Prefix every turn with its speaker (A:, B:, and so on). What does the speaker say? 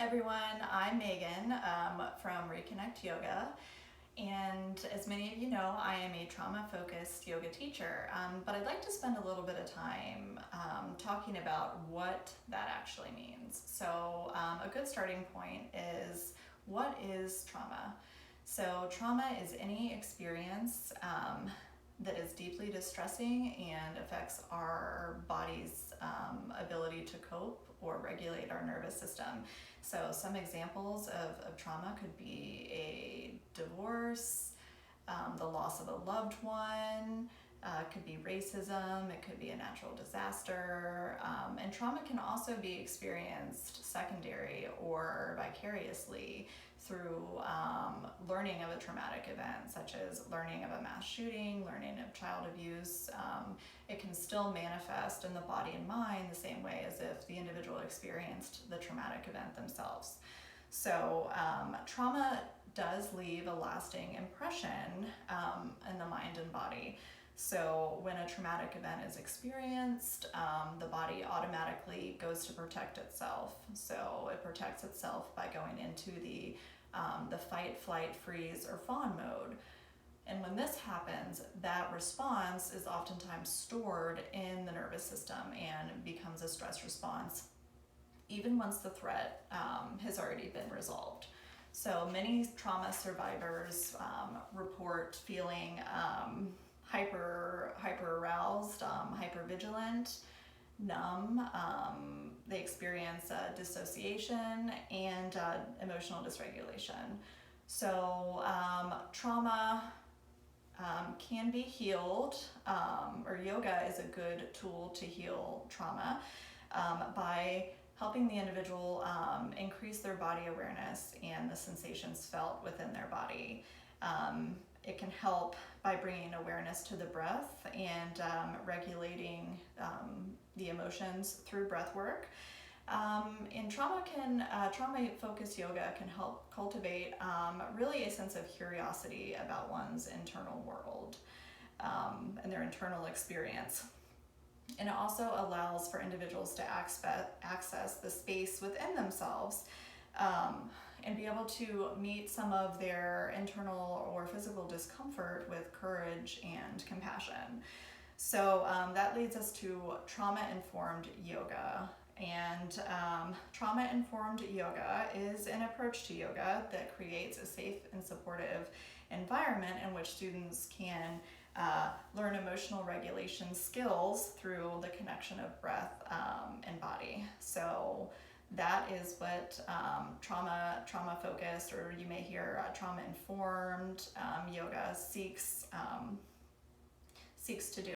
A: everyone, I'm Megan from Reconnect Yoga, and as many of you know, I am a trauma-focused yoga teacher, but I'd like to spend a little bit of time talking about what that actually means. So a good starting point is, what is trauma? So trauma is any experience that is deeply distressing and affects our body's ability to cope or regulate our nervous system. So some examples of trauma could be a divorce, the loss of a loved one, could be racism, it could be a natural disaster, and trauma can also be experienced secondary or vicariously through learning of a traumatic event, such as learning of a mass shooting, learning of child abuse. It can still manifest in the body and mind the same way as if the individual experienced the traumatic event themselves. So trauma does leave a lasting impression in the mind and body. So when a traumatic event is experienced, the body automatically goes to protect itself. So it protects itself by going into the fight, flight, freeze, or fawn mode. And when this happens, that response is oftentimes stored in the nervous system and becomes a stress response, even once the threat has already been resolved. So many trauma survivors report feeling hyper aroused, hyper vigilant, numb. They experience dissociation and emotional dysregulation. So trauma can be healed, or yoga is a good tool to heal trauma by helping the individual increase their body awareness and the sensations felt within their body. It can help by bringing awareness to the breath and regulating the emotions through breath work. And trauma-focused yoga can help cultivate really a sense of curiosity about one's internal world and their internal experience. And it also allows for individuals to access the space within themselves and be able to meet some of their internal or physical discomfort with courage and compassion. So that leads us to trauma-informed yoga. And trauma-informed yoga is an approach to yoga that creates a safe and supportive environment in which students can learn emotional regulation skills through the connection of breath and body. So that is what trauma-focused, or you may hear trauma-informed yoga seeks to do.